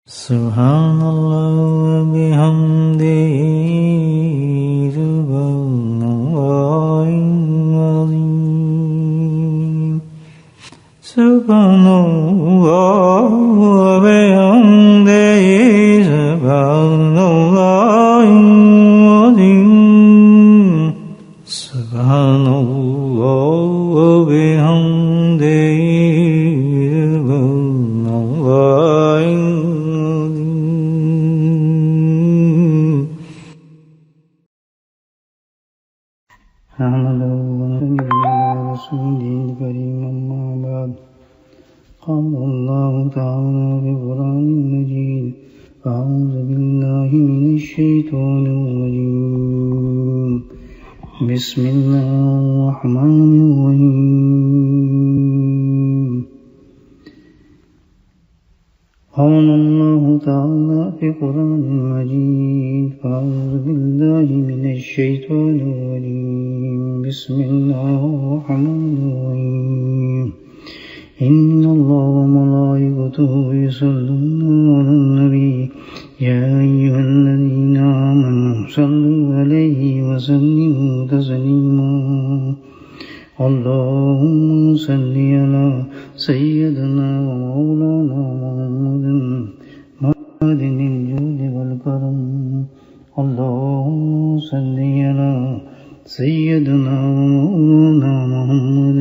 Subhanallah bihamdihi subhanallahil azim. Subhanallah bihamdihi subhanallahil azim. Subhanallah bihamdihi قال الله تعالى في القرآن المجيد أعوذ بالله من الشيطان الرجيم بسم الله الرحمن الرحيم قال الله تعالى في القرآن المجيد أعوذ بالله من الشيطان الرجيم بسم الله الرحمن الرحيم إن الله وملائكته يصلون على النبي يا أيها الذين آمنوا صلوا عليه وسلموا تسليما اللهم صل على سيدنا ومولانا محمد معدن الجود والكرم اللهم صل على سيدنا ومولانا محمد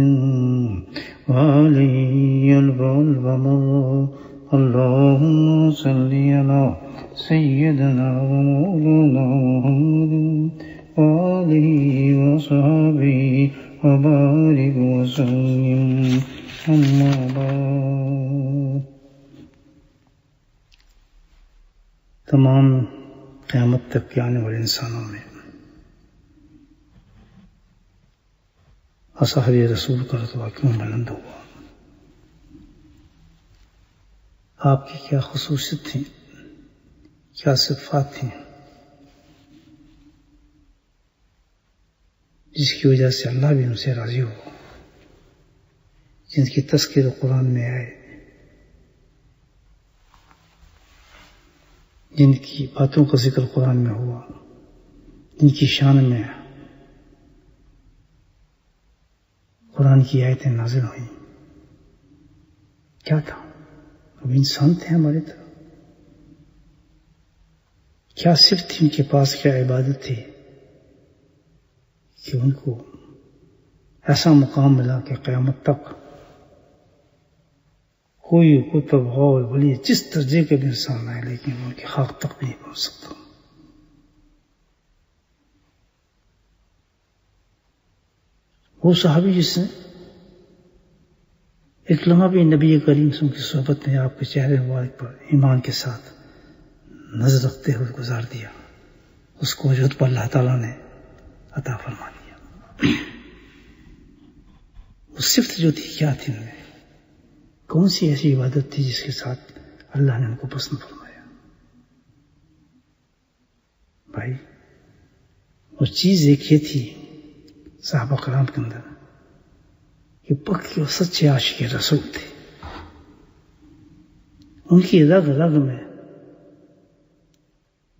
وعليه الفضل والمر اللهم صل على سيدنا ومولانا محمد وآله وصحبه وبارك وسلم أما بعد. تمام قیامت تک کے آنے والے انسانوں میں اصحاب رسول کا رتبہ کیوں بلند ہوا؟ آپ کی کیا خصوصیت تھیں، کیا صفات تھیں جس کی وجہ سے اللہ بھی ان سے راضی ہو، جن کی تذکر قرآن میں آئے، جن کی باتوں کا ذکر قرآن میں ہوا، جن کی شان میں قرآن کی آیتیں نازل ہوئیں. کیا تھا؟ وہ انسان تھے ہماری طرح. کیا صرف تھی ان کے پاس، کیا عبادت تھی کہ ان کو ایسا مقام ملا کہ قیامت تک کوئی کتب غول ولی جس درجے کے بھی انسان آئے لیکن ان کی خاک تک بھی نہیں پہنچ سکتا. وہ صحابی جس نے ایک لمحہ بھی نبی کریم صلی اللہ علیہ وسلم کی صحبت میں آپ کے چہرے مبارک پر ایمان کے ساتھ نظر رکھتے ہوئے گزار دیا، اس کو اجرت پر اللہ تعالیٰ نے عطا فرما دیا. وہ صفت جو تھی کیا تھی ان میں؟ کون سی ایسی عبادت تھی جس کے ساتھ اللہ نے ان کو پسند فرمایا؟ بھائی وہ چیز ایک یہ تھی صحابہ کرام کے اندر کہ پکے اور سچے عاشق رسول تھے. ان کی رگ رگ میں،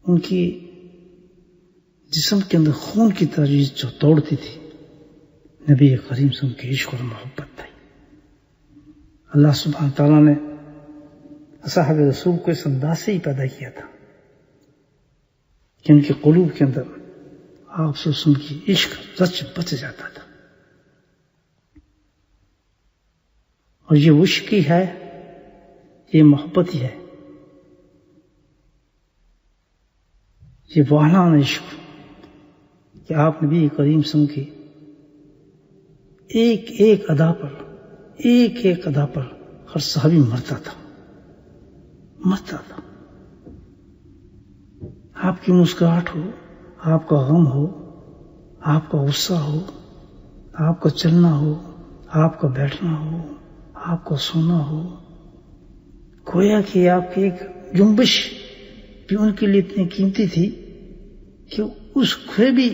ان کی جسم کے اندر خون کی تجویز جو توڑتی تھی نبی کریم صلی اللہ علیہ وسلم کی عشق اور محبت تھی. اللہ سبحانہ تعالیٰ نے اصحاب رسول کو اس انداز سے ہی پیدا کیا تھا کہ ان کے قلوب کے اندر آپ صلی اللہ علیہ وسلم کی عشق رچ بچ جاتا تھا. اور یہ عشق ہی ہے، یہ محبت ہی ہے، یہ وحنان عشق کہ آپ نبی کریم صلی اللہ علیہ وسلم کی ایک ایک ادا پر، ایک ایک ادا پر ہر صحابی مرتا تھا. آپ کی مسکراہٹ ہو، آپ کا غم ہو، آپ کا غصہ ہو، آپ کا چلنا ہو، آپ کا بیٹھنا ہو، آپ کا سونا ہو، گویا کہ آپ کی ایک جنبش بھی ان کے لیے اتنی قیمتی تھی کہ اس سے بھی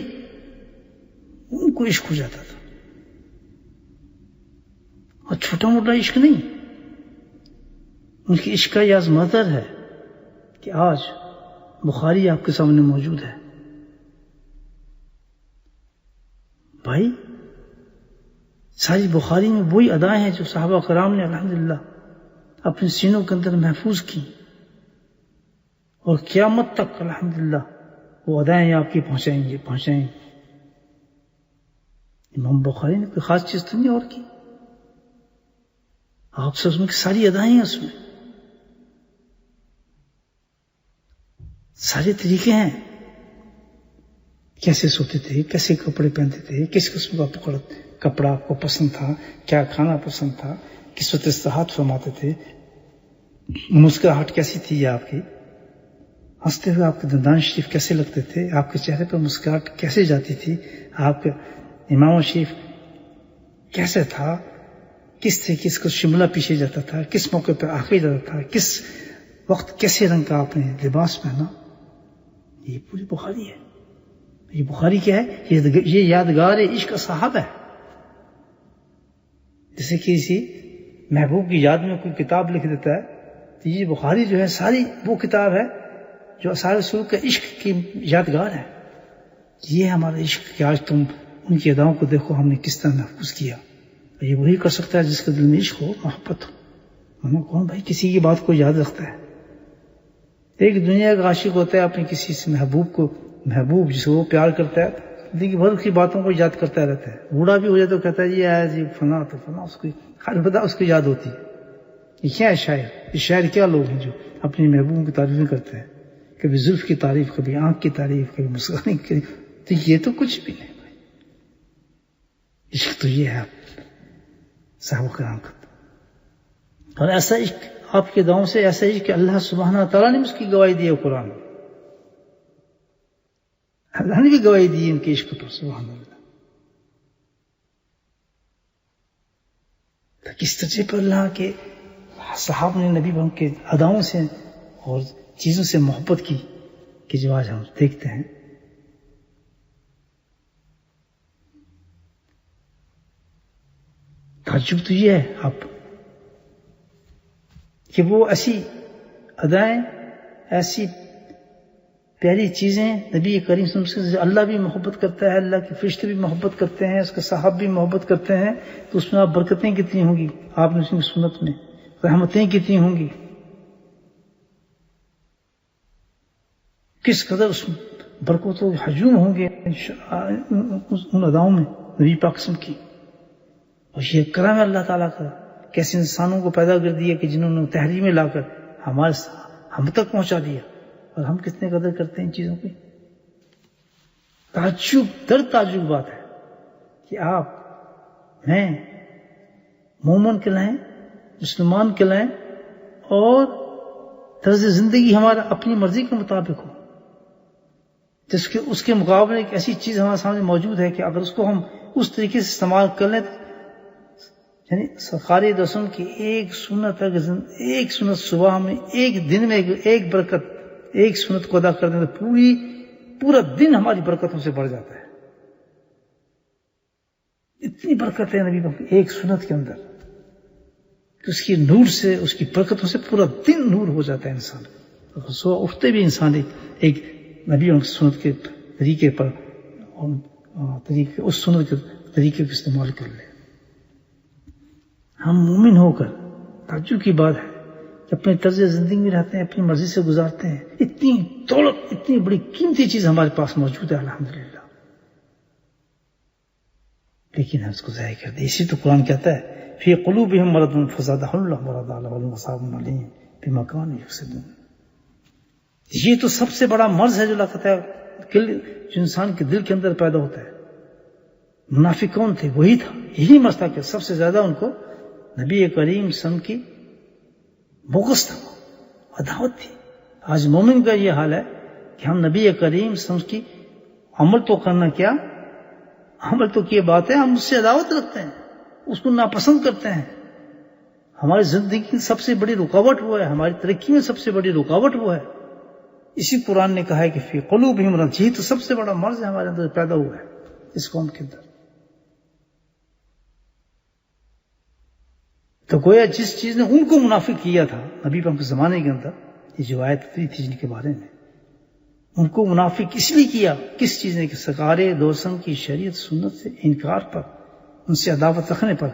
ان کو عشق ہو جاتا تھا. اور چھوٹا موٹا عشق نہیں، ان کی عشق کا یہ عظمت ہے کہ آج بخاری آپ کے سامنے موجود ہے. بھائی ساری بخاری میں وہی ادائیں ہیں جو صحابہ کرام نے الحمدللہ اپنے سینوں کے اندر محفوظ کی، اور قیامت تک الحمدللہ وہ ادائیں آپ کی پہنچائیں گے. امام بخاری نے کوئی خاص چیز تو نہیں اور کی، آپ سے اس میں ساری ادائیں ہیں، اس میں سارے طریقے ہیں. کیسے سوتے تھے، کیسے کپڑے پہنتے تھے، کس قسم کا کپڑا آپ کو پسند تھا، کیا کھانا پسند تھا، کس وقت استراحت فرماتے تھے، مسکراہٹ کیسی تھی آپ کی، ہنستے ہوئے آپ کے دندان شریف کیسے لگتے تھے، آپ کے چہرے پر مسکراہٹ کیسے جاتی تھی، آپ کا امام شریف کیسے تھا، کس طریقے سے شملہ پیچھے جاتا تھا، کس موقع پہ آخر جاتا تھا، کس وقت کیسے رنگ کا آپ نے لباس پہنا، یہ پوری بخاری ہے. یہ بخاری کیا ہے؟ یہ یادگار عشق صاحب ہے. جیسے کسی محبوب کی یاد میں کوئی کتاب لکھ دیتا ہے تو یہ بخاری جو ہے ساری وہ کتاب ہے جو سارے سلوک کا عشق کی یادگار ہے. یہ ہمارا عشق کہ آج تم ان کی اداؤں کو دیکھو ہم نے کس طرح محفوظ کیا. یہ وہی کر سکتا ہے جس کے دل میں عشق ہو، محبت ہو. ہمیں کون بھائی کسی کی بات کو یاد رکھتا ہے؟ ایک دنیا کا عاشق ہوتا ہے اپنے کسی سے محبوب جسے وہ پیار کرتا ہے، زندگی بھر کی باتوں کو یاد کرتا رہتا ہے. بوڑھا بھی ہو جائے تو کہتا ہے یہ آیا جی فلاں تو فلاں، اس کی ہر بتا اس کو یاد ہوتی ہے. یہ کیا ہے شاعر؟ یہ شاعر کیا لوگ ہیں جو اپنی محبوبوں کی تعریفیں کرتے ہیں، کبھی زلف کی تعریف، کبھی آنکھ کی تعریف، کبھی مسکرانے کی. تو یہ تو کچھ بھی نہیں بھائی. عشق تو یہ ہے صحابہ کرام کا. اور ایسا عشق آپ کے دعاؤں سے، ایسا عشق کہ اللہ سبحانہ تعالیٰ نے اس کی گواہی دی ہے قرآن میں. اللہ نے بھی گواہی دی ان کے عشق پر. سبحان اللہ. تو کس طرح پر اللہ کے صحابہ نے نبی بن کے اداؤں سے اور چیزوں سے محبت کی کہ جو آج ہم دیکھتے ہیں. تعجب تو یہ ہے آپ کہ وہ ایسی ادائیں، ایسی پیاری چیزیں نبی کریم صلی اللہ علیہ وسلم سے اللہ بھی محبت کرتا ہے، اللہ کے فرشتے بھی محبت کرتے ہیں، اس کے صحابہ بھی محبت کرتے ہیں. تو اس میں آپ برکتیں کتنی ہوں گی، آپ نے اس کی سنت میں رحمتیں کتنی ہوں گی، کس قدر اس برکتوں کے ہجوم ہوں گے ان اداؤں میں نبی پاک قسم کی. اور یہ کرم ہے اللہ تعالیٰ کا، کیسے انسانوں کو پیدا کر دیا کہ جنہوں نے تحریمیں لا کر ہم تک پہنچا دیا. اور ہم کتنے قدر کرتے ہیں ان چیزوں کی. تعجب بات ہے کہ آپ میں مومن کہلائیں، مسلمان کہلائیں، اور طرز زندگی ہمارا اپنی مرضی کے مطابق ہو، جس کے اس کے مقابلے ایک ایسی چیز ہمارے سامنے موجود ہے کہ اگر اس کو ہم اس طریقے سے استعمال کر لیں، یعنی سرکار رسول کی ایک سنت صبح میں ایک دن میں ایک برکت، ایک سنت کو ادا کر دیں تو پورا دن ہماری برکتوں سے بڑھ جاتا ہے. اتنی برکت ہے نبی کی ایک سنت کے اندر کہ اس کی نور سے، اس کی برکتوں سے پورا دن نور ہو جاتا ہے. انسان صبح اٹھتے بھی انسان ایک نبی کی سنت کے طریقے پر اس سنت کے طریقے کو استعمال کر لے. ہم مومن ہو کر تعجب کی بات ہے کہ اپنے طرز زندگی میں رہتے ہیں، اپنی مرضی سے گزارتے ہیں. اتنی دولت، اتنی بڑی قیمتی چیز ہمارے پاس موجود ہے الحمدللہ، لیکن ہم اس کو ضائع کر دیں. اسی تو قرآن کہتا ہے فی قلوبہم مرض فزادہم اللہ مرضا ولہم عذاب علیم بما کانوا یکسبون. یہ تو سب سے بڑا مرض ہے جو اللہ کہتا ہے جو انسان کے دل کے اندر پیدا ہوتا ہے. منافق کون تھے؟ وہی تھا، یہی مرض تھا کہ سب سے زیادہ ان کو نبی کریم صلی اللہ علیہ وسلم کی بغض تھا، عداوت تھی. آج مومن کا یہ حال ہے کہ ہم نبی کریم صلی اللہ علیہ وسلم کی عمل تو کرنا کیا، عمل تو کی بات ہے، ہم اس سے عداوت رکھتے ہیں، اس کو ناپسند کرتے ہیں. ہماری زندگی کی سب سے بڑی رکاوٹ وہ ہے، ہماری ترقی میں سب سے بڑی رکاوٹ وہ ہے. اسی قرآن نے کہا ہے کہ فی قلوبہم مرض، یہ تو سب سے بڑا مرض ہے ہمارے اندر پیدا ہوا ہے اس قوم کے اندر. تو گویا جس چیز نے ان کو منافق کیا تھا نبی پاک کے زمانے کے اندر، یہ جو آیت اتری تھی جن کے بارے میں، ان کو منافق اس لیے کیا، کس چیز نے؟ کہ سرکار دوسم کی شریعت سنت سے انکار پر، ان سے عداوت رکھنے پر۔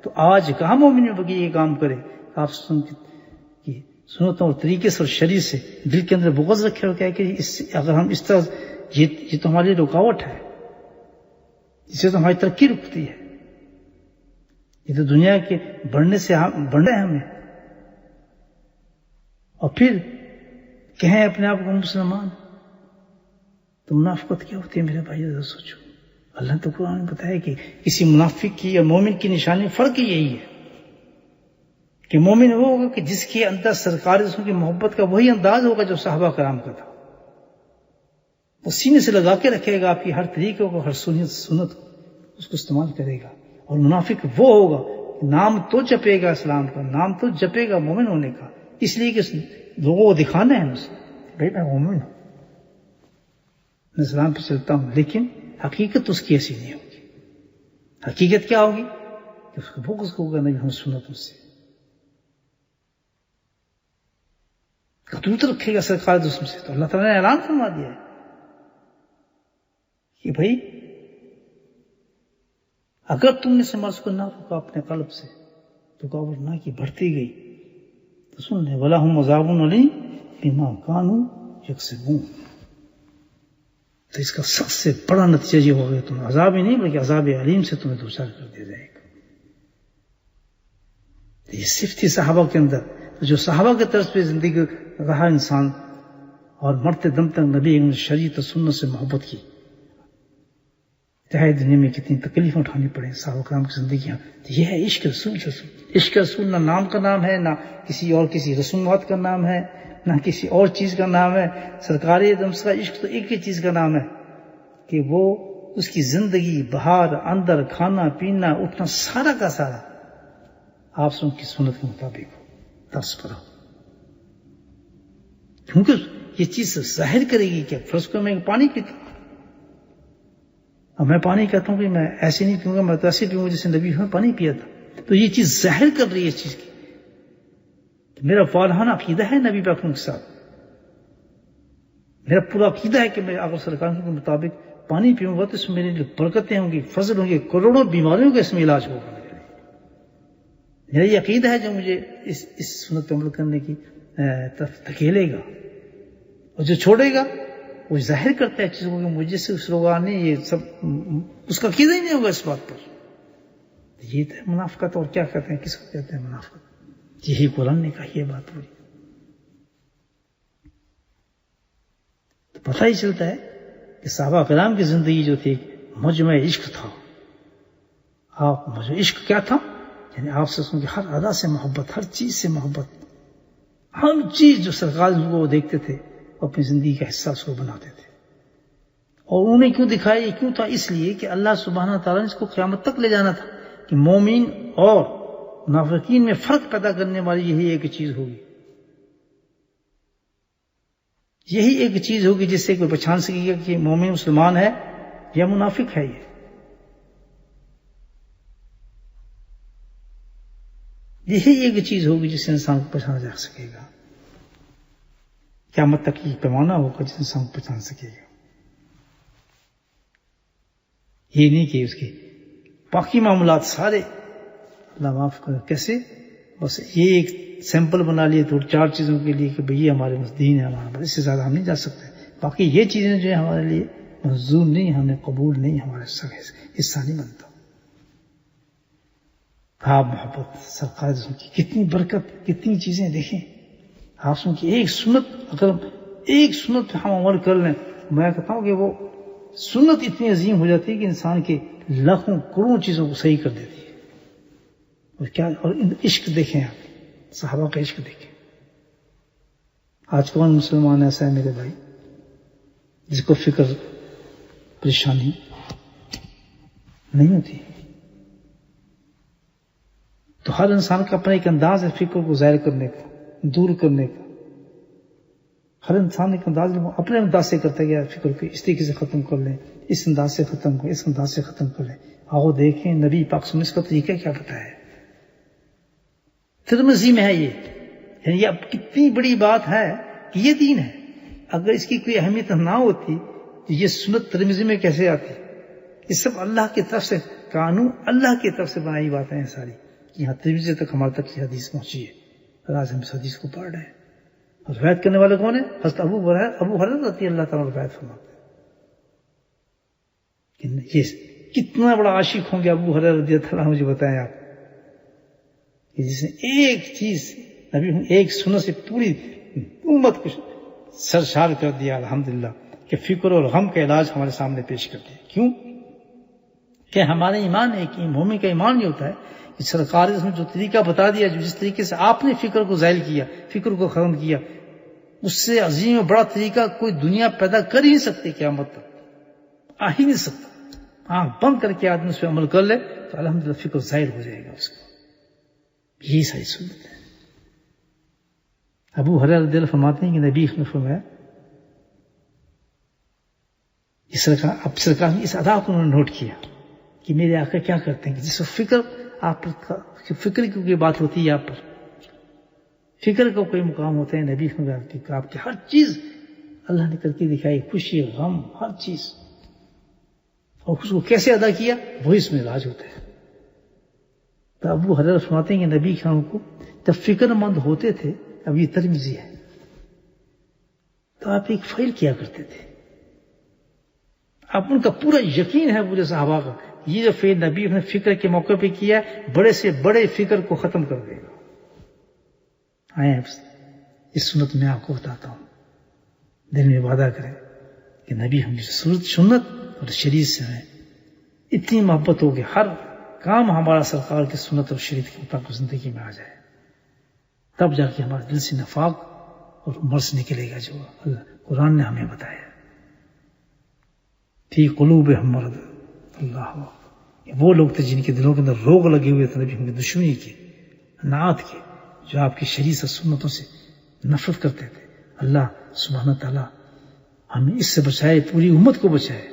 تو آج کہاں مومن میں بگی یہ کام کرے؟ آپ سنتوں اور طریقے سے اور شریعت سے دل کے اندر بغض رکھے اور کہے کہ اگر ہم اس طرح، یہ تو ہماری رکاوٹ ہے، اس سے تو ہماری ترقی رکتی ہے، یہ تو دنیا کے بڑھنے سے بڑھنا ہے ہمیں، اور پھر کہیں اپنے آپ کو مسلمان، تو منافقت کیا ہوتی ہے میرے بھائی؟ ذرا سوچو۔ اللہ تو قرآن میں بتایا کہ کسی منافق کی یا مومن کی نشانی فرق یہی ہے کہ مومن وہ ہوگا کہ جس کے اندر سرکار رسول کی محبت کا وہی انداز ہوگا جو صحابہ کرام کا تھا، وہ سینے سے لگا کے رکھے گا آپ کی ہر طریقے کو، ہر سنت کو، اس کو استعمال کرے گا۔ اور منافق وہ ہوگا نام تو جپے گا اسلام کا، نام تو جپے گا مومن ہونے کا، اس لیے کہ لوگوں کو دکھانا ہے اسے بھائی میں مومن ہوں، میں اسلام پہ چلتا ہوں، لیکن حقیقت اس کی ایسی نہیں ہوگی۔ حقیقت کیا ہوگی؟ کہ اس کو بغض ہوگا نبی ہم سنت سے، کتوت رکھے گا سرکار دشمن سے۔ تو اللہ تعالیٰ نے اعلان فرما دیا ہے کہ بھائی اگر تم نے سماج کو نہ روکا اپنے قلب سے، رکاوٹ نہ کی، بڑھتی گئی، تو سن لے وَلَهُمْ عَذَابٌ عَلِيمٌ بِمَا كَانُوا يَكْسِبُونَ۔ تو اس کا سب سے بڑا نتیجہ یہ ہوگا، تم عذاب ہی نہیں بلکہ عذاب علیم سے تمہیں دوچار کر دیا جائے گا۔ یہ صرف تھی صحابہ کے اندر، جو صحابہ کے طرز پہ زندگی رہا انسان اور مرتے دم تک نبی شریعت و سنت سے محبت کی، چاہے دنیا میں کتنی تکلیفیں اٹھانی پڑے صحابہ کرام کی زندگیاں، یہ ہے عشق رسول۔ عشق رسول نہ نام کا نام ہے، نہ کسی رسومات کا نام ہے، نہ کسی اور چیز کا نام ہے۔ سرکار دمس کا عشق تو ایک ہی چیز کا نام ہے کہ وہ اس کی زندگی باہر اندر، کھانا پینا اٹھنا سارا کا سارا آپ سن کی سنت کے مطابق ہو، طرز پر ہو، کیونکہ یہ چیز ظاہر کرے گی کہ فرض کو میں پانی پیتا ہوں، اور میں پانی کہتا ہوں کہ میں ایسے نہیں پیوں گا، میں تو ایسے پیوں گا جیسے نبی میں پانی پیا تھا، تو یہ چیز ظاہر کر رہی ہے اس چیز کی میرا فالحانہ عقیدہ ہے نبی پاک کے ساتھ، میرا پورا عقیدہ ہے کہ میں اگر سرکار کے مطابق پانی پیوں گا تو اس میں میرے لیے برکتیں ہوں گی، فضل ہوں گے، کروڑوں بیماریوں کا اس میں علاج ہوگا۔ میرا یہ عقیدہ ہے جو مجھے اس سنت پہ عمل کرنے کی طرف دھکیلے گا، اور جو چھوڑے گا وہ ظاہر کرتا ہے چیزوں کو، مجھے سے اس لوگوں نے یہ سب اس کا عقیدہ ہی نہیں ہوگا اس بات پر۔ یہ تو منافقت، اور کیا کہتے ہیں، کس کو کہتے ہیں منافقت؟ یہی قرآن نے کہا، یہ بات پوری تو پتہ ہی چلتا ہے کہ صحابہ کرام کی زندگی جو تھی مجمع عشق تھا۔ آپ مجمع عشق کیا تھا؟ یعنی آپ سے سن کے ہر ادا سے محبت، ہر چیز سے محبت، ہر چیز جو سرکار کو دیکھتے تھے اپنی زندگی کا حصہ اس کو بناتے تھے۔ اور انہوں نے کیوں دکھایا؟ یہ کیوں تھا؟ اس لیے کہ اللہ سبحانہ تعالیٰ نے اس کو قیامت تک لے جانا تھا کہ مومن اور منافقین میں فرق پیدا کرنے والی یہی ایک چیز ہوگی، یہی ایک چیز ہوگی جس سے کوئی پہچان سکے گا کہ مومن مسلمان ہے یا منافق ہے۔ یہی ایک چیز ہوگی جس سے انسان کو پہچانا جا سکے گا، قیامت تک یہ پیمانہ ہوگا جس انسان کو پہچان سکے گا۔ یہ نہیں کہ اس کے باقی معاملات سارے اللہ معاف کرے، کیسے بس یہ ایک سیمپل بنا لیے تو 4 چیزوں کے لیے کہ بھئی یہ ہمارے دین ہے، ہمارا اس سے زیادہ ہم نہیں جا سکتے، باقی یہ چیزیں جو ہیں ہمارے لیے منظور نہیں، ہمیں قبول نہیں، ہمارے حصہ نہیں بنتا۔ آپ محبت سرکار کی کتنی برکت، کتنی چیزیں دیکھیں آپ سن کی ایک سنت، اگر ایک سنت پہ ہم عمل کر لیں، میں کہتا ہوں کہ وہ سنت اتنی عظیم ہو جاتی ہے کہ انسان کے لاکھوں کروڑوں چیزوں کو صحیح کر دیتی ہے۔ اور کیا، اور عشق دیکھیں آپ، صحابہ کا عشق دیکھیں۔ آج کون مسلمان ایسا ہے میرے بھائی جس کو فکر پریشانی نہیں ہوتی؟ تو ہر انسان کا اپنا ایک انداز ہے فکر کو ظاہر کرنے کا، دور کرنے کا۔ ہر انسان ایک انداز اپنے انداز سے کرتا گیا فکر کو، اس طریقے سے ختم کر لیں، اس انداز سے ختم کریں، اس انداز سے ختم کر لیں۔ آؤ دیکھیں نبی پاک صلی اللہ علیہ وسلم اس کا طریقہ کیا بتایا ہے۔ ترمذی میں ہے یہ، یعنی اب کتنی بڑی بات ہے کہ یہ دین ہے. اگر اس کی کوئی اہمیت نہ ہوتی تو یہ سنت ترمذی میں کیسے آتی؟ یہ سب اللہ کی طرف سے قانون، اللہ کی طرف سے بنائی باتیں ہیں ساری. یہاں ترمذی تک ہمارے تک یہ حدیث پہنچی ہے اور آج ہم اس حدیث کو پڑھ رہے ہیں. اور روایت کرنے والے کون ہیں؟ حضرت ابو ہریرہ رضی اللہ تعالیٰ روایت فرماتے ہیں. یہ کتنا بڑا عاشق ہوں گے ابو ہریرہ رضی اللہ تعالیٰ، مجھے بتائیں آپ، کہ جس نے ایک چیز نبی ایک سنت سے پوری امت کو سرشار کر دیا الحمدللہ، کہ فکر اور غم کا علاج ہمارے سامنے پیش کر دیا. کیوں کہ ہمارے ایمان ہے کہ مومن کا ایمان یہ ہوتا ہے کہ سرکار نے جو طریقہ بتا دیا، جو جس طریقے سے آپ نے فکر کو زائل کیا، فکر کو ختم کیا، اس سے عظیم و بڑا طریقہ کوئی دنیا پیدا کر ہی نہیں سکتی، قیامت تک آ ہی نہیں سکتا. آنکھ بند کر کے آدمی اس پہ عمل کر لے تو الحمدللہ فکر ظاہر ہو جائے گا اس کو. یہی ساری سنت ہے. ابو ہریرہ رضی اللہ فرماتے ہیں کہ نبی نے فرمایا، اب سرکار نے اس ادا کو انہوں نے نوٹ کیا کہ میرے آقا کیا کرتے ہیں کہ جس فکر آپ پر، فکر کی کوئی بات ہوتی ہے آپ پر، فکر کا کوئی مقام ہوتا ہے، نبی کہ آپ کی ہر چیز اللہ نے کر کے دکھائی، خوشی غم ہر چیز، اور اس کو کیسے ادا کیا وہی اس میں راج ہوتا ہے. تو ابو ہریرہ فرماتے ہیں کہ نبی خان کو جب فکر مند ہوتے تھے، اب یہ ترمذی ہے، تو آپ ایک فعل کیا کرتے تھے. اب ان کا پورا یقین ہے پورے صحابہ کا، یہ جو فعل نبی نے فکر کے موقع پہ کیا، بڑے سے بڑے فکر کو ختم کر دے گا. آئیں اس سنت میں آپ کو بتاتا ہوں، دل میں وعدہ کریں کہ نبی ہم سنت اور شریعت سے ہمیں اتنی محبت ہوگی، ہر کام ہمارا سرکار کی سنت اور شریعت کے مطابق زندگی میں آ جائے، تب جا کے ہمارے دل سے نفاق اور مرض نکلے گا جو اللہ قرآن نے ہمیں بتایا. فی قلوبہم مرض، اللہ، وہ لوگ تھے جن کے دلوں کے اندر روگ لگے ہوئے تھے نبی ہم کی دشمنی کے، نعت کے، جو آپ کی شریعت اور سنتوں سے نفرت کرتے تھے. اللہ سبحانہ تعالیٰ ہمیں اس سے بچائے، پوری امت کو بچائے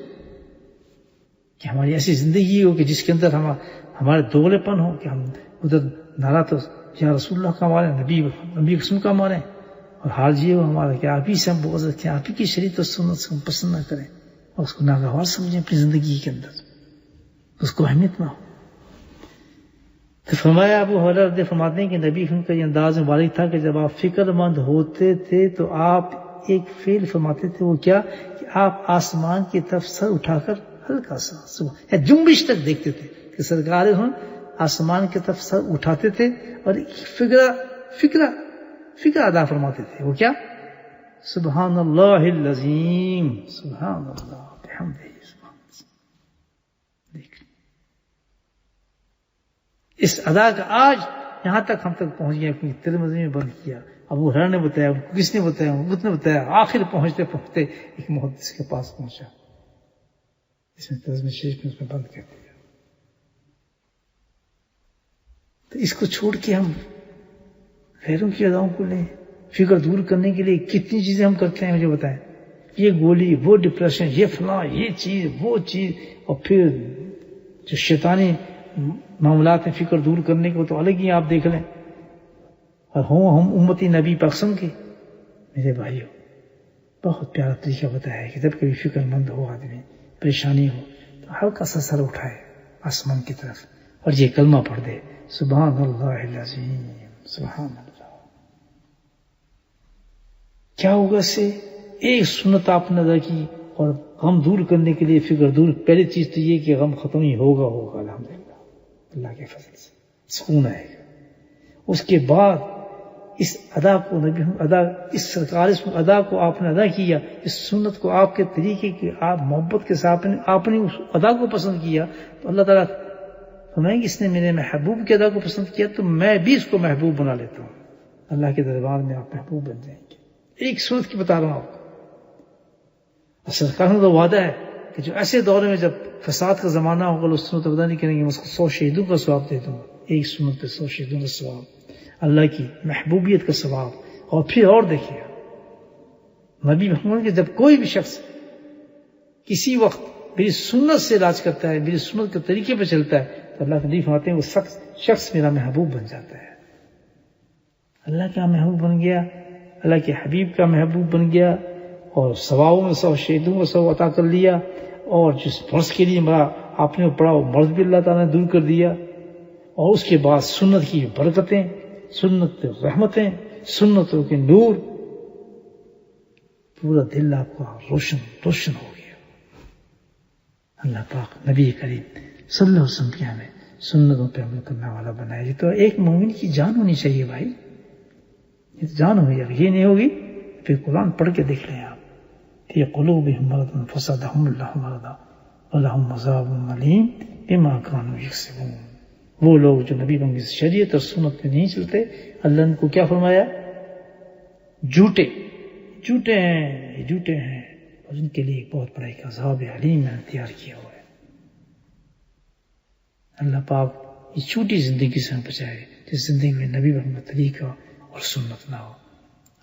کہ ہماری ایسی زندگی ہو کہ جس کے اندر ہمارے دوغلے پن ہو، کہ ہم ادھر نعرہ تو یا رسول اللہ کا مارے، نبی قسم کا مارے، اور حال یہ ہو ہمارا کہ آپ ہی سے ہم بغض رکھیں، آپ ہی کی شریعت اور سنت سے ہم پسند نہ کریں، اور اس کو ناگوار سمجھیں اپنی زندگی کے اندر، اس کو اہمیت نہ ہو. تو فرمایا ابو ہریرہ رضی فرماتے ہیں کہ نبی کا یہ انداز مبارک تھا کہ جب آپ فکر مند ہوتے تھے تو آپ ایک فعل فرماتے تھے، وہ کیا کہ آپ آسمان کی طرف سر اٹھا کر ہلکا سا یا جنبش تک دیکھتے تھے، کہ سرکار آسمان کی طرف سر اٹھاتے تھے اور فکر ادا فرماتے تھے. وہ کیا؟ سبحان اللہ العظیم، سبحان اللہ بحمدہ، سبحان اللہ. اس ادا کا آج یہاں تک ہم تک پہنچ گیا، کیونکہ ترمذی میں بند کیا. ابو ہریرہ نے بتایا، کس نے بتایا؟ اس نے بتایا. آخر پہنچتے پہنچتے ایک محدث کے پاس پہنچا، اس میں ترمذی شریف میں اس میں بند کر دیا. تو اس کو چھوڑ کے ہم غیروں کی اداؤں کو لیں، فکر دور کرنے کے لیے کتنی چیزیں ہم کرتے ہیں مجھے بتائیں. یہ گولی، وہ ڈپریشن، یہ فلاں، یہ چیز، وہ چیز، اور پھر جو شیطانی معاملات ہیں فکر دور کرنے کو تو الگ ہی آپ دیکھ لیں. اور ہم امتی نبی پاکسم کے میرے بھائیوں، بہت پیارا طریقہ بتایا ہے کہ جب کبھی فکر مند ہو، آدمی پریشانی ہو، تو ہلکا سا سر اٹھائے آسمان کی طرف اور یہ کلمہ پڑھ دے، سبحان اللہ العظیم، سبحان اللہ. کیا ہوگا اس سے؟ ایک سنت آپ نے ادا کی، اور غم دور کرنے کے لیے فکر دور. پہلی چیز تو یہ کہ غم ختم ہی ہوگا الحمدللہ، اللہ کے فضل سے سکون آئے گا. اس کے بعد اس ادا کو اس سرکار ادا کو آپ نے ادا کیا، اس سنت کو آپ کے طریقے کی آپ محبت کے ساتھ آپ نے اس ادا کو پسند کیا، تو اللہ تعالیٰ فرمائیں گے اس نے میرے محبوب کے ادا کو پسند کیا تو میں بھی اس کو محبوب بنا لیتا ہوں. اللہ کے دربار میں آپ محبوب بن جائیں گے. ایک سنت کی بتا رہا ہوں آپ کو. سرکار کا وعدہ ہے کہ جو ایسے دور میں جب فساد کا زمانہ ہوگا اس سنت ادا نہیں کریں گے، میں اس کو 100 شہیدوں کا ثواب دے دوں گا. ایک سنت پہ 100 شہیدوں کا ثواب، اللہ کی محبوبیت کا ثواب. اور پھر اور دیکھیے نبی محمد کہ جب کوئی بھی شخص کسی وقت میری سنت سے راج کرتا ہے، میری سنت کے طریقے پہ چلتا ہے، تو اللہ کے نبی فرماتے ہیں وہ شخص میرا محبوب بن جاتا ہے. اللہ کا محبوب بن گیا، اللہ کے حبیب کا محبوب بن گیا اور سواؤں میں 100 شہیدوں کو 100 عطا کر لیا، اور جس فرض کے لیے آپ نے پڑھا وہ مرض بھی اللہ تعالیٰ نے دور کر دیا، اور اس کے بعد سنت کی برکتیں، سنت رحمتیں، سنتوں کے نور، پورا دل آپ کا روشن ہو گیا۔ اللہ پاک نبی کریم صلی اللہ علیہ وسلم کے ہمیں سنتوں پہ عمل کرنے والا بنایا۔ یہ تو ایک مومن کی جان ہونی چاہیے بھائی، یہ جان ہوگی، اگر یہ نہیں ہوگی پھر قرآن پڑھ کے دیکھ لیں آپ، فی قلوبہم مرض فزادہم اللہ مرضا ولہم عذاب علیم بما کانوا یکسبون۔ وہ لوگ جو نبی کی شریعت اور سنت میں نہیں چلتے، اللہ نے کو کیا فرمایا؟ جھوٹے ہیں، اور ان کے لیے ایک بہت بڑا ایک عذاب علیم میں تیار کیا ہوا ہے۔ اللہ پاک یہ چھوٹی زندگی سے ہم بچائے، جس زندگی میں نبی محمد طریقہ اور سنت نہ ہو۔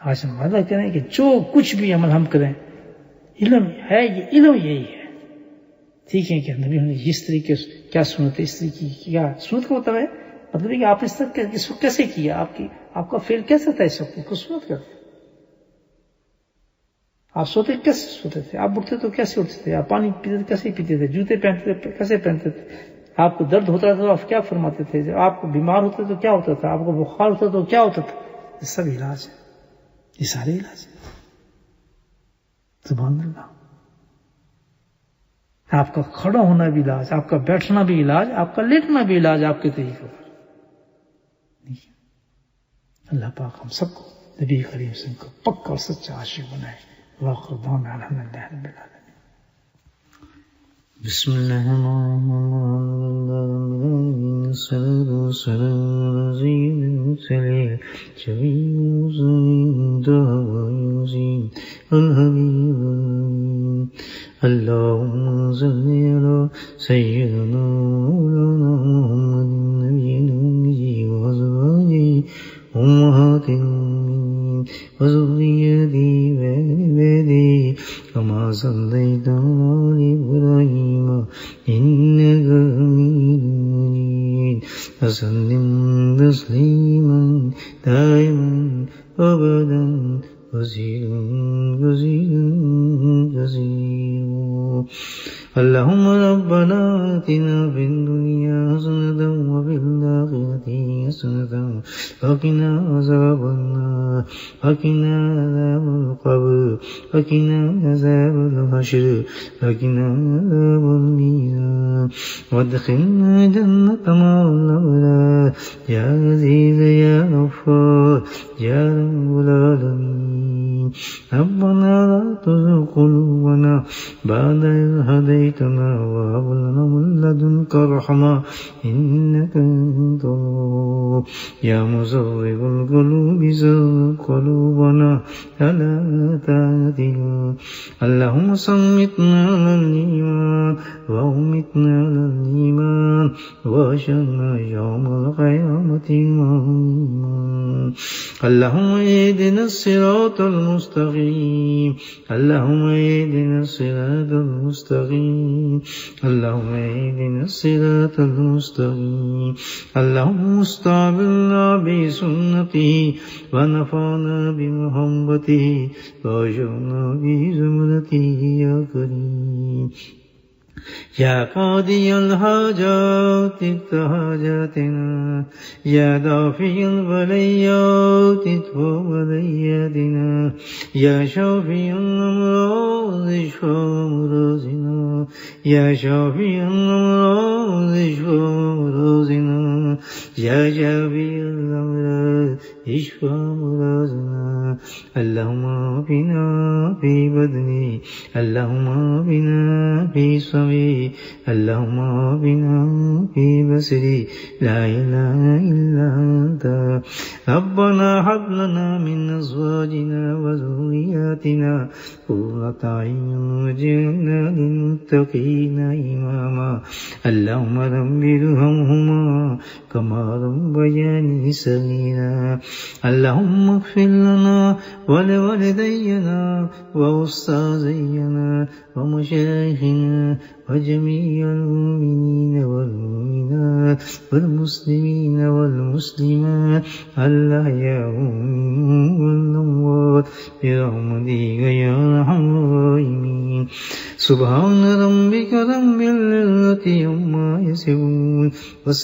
آج ہم وعدہ کریں کہ جو کچھ بھی عمل ہم کریں، علم ہے، یہ علم یہی ہے، ٹھیک ہے، کہ نبی نے اس طریقے کیا سنت ہے، اس طریقے کی کیا سنت کا مطلب ہے، مطلب ہے کہ آپ اس طرح اس وقت کیسے کیا، آپ کا فیل کیسا تھا، اس وقت کو سنت کرتے، آپ سوتے کیسے سوتے تھے، آپ اٹھتے تو کیسے اٹھتے تھے، آپ پانی پیتے تھے کیسے پیتے تھے، جوتے پہنتے تھے کیسے پہنتے تھے، آپ کو درد ہوتا تھا تو آپ کیا فرماتے تھے، جب آپ کو بیمار ہوتے تو کیا ہوتا تھا، آپ کو بخار ہوتا تو کیا ہوتا تھا۔ یہ سب علاج ہے، یہ سارے علاج ہے۔ سبحان اللہ۔ آپ کا کھڑا ہونا بھی علاج، آپ کا بیٹھنا بھی علاج، آپ کا لیٹنا بھی علاج آپ کے طریقے پر۔ اللہ پاک ہم سب کو نبی کریم سے کو پکا اور سچا عاشق بنائے۔ واخر دعوانا الحمدللہ رب العالمین۔ بسم اللہ الرحمن الرحیم، الصلاۃ والسلام علی سید المرسلین، شفیع المرسلین، الحبیب الامین، اللہم صلی علی سیدنا مولانا محمد النبی الأمی وأزواجہ أمهات المؤمنين وذريته وعباده كما صليت على إبراهيم إنك حميد مجيد وسلم تسليما دائما أبدا كثيرا اللهم ربنا آتنا في الدنيا حسنة وفي الآخرة حسنة وقنا عذاب النار وقنا عذاب القبر وقنا عذاب الحشر وقنا عذاب الميزان وادخلنا جنة مع الأبرار يا عزيز يا غفار يا رب العالمين ربنا لا تزغ قلوبنا بعد إذ هديتنا وهب لنا من لدنك رحمة إنك أنت الوهاب يا مصرف القلوب صرف قلوبنا على طاعتك اللهم صمتنا على الإيمان وأمتنا على الإيمان وأحشرنا يوم القيامة مع الإيمان اللهم اهدنا الصراط المستقيم اللهم اهدنا الصراط المستقيم اللهم اهدنا الصراط المستقيم اللهم استعملنا بسنته ونفعنا بمحبته وأجرنا بزمرته يا كريم يا قاضي الحاجات اقض حاجاتنا يا دافع البليات ادفع بلياتنا يا شافي الأمراض اشفى أمراضنا يا شافي الأمراض اشفى أمراضنا يا شافي الأمراض اشفى أمراضنا اللهم عافنا في بدني اللهم عافنا في سمعي اللهم عافنا في بصري لا إله إلا أنت ربنا هب لنا من أزواجنا وذرياتنا آتنا قرة أعين واجعلنا للمتقين إماما اللهم رب ارحمهما كما ربياني صغيرا اللهم اغفر لنا ولوالدينا وأستاذينا ومشايخنا وجميع المؤمنين والمؤمنات والمسلمين والمسلمات الأحياء منهم والأموات برحمتك يا أرحم الراحمين سبحان ربك رب العزة عما يصفون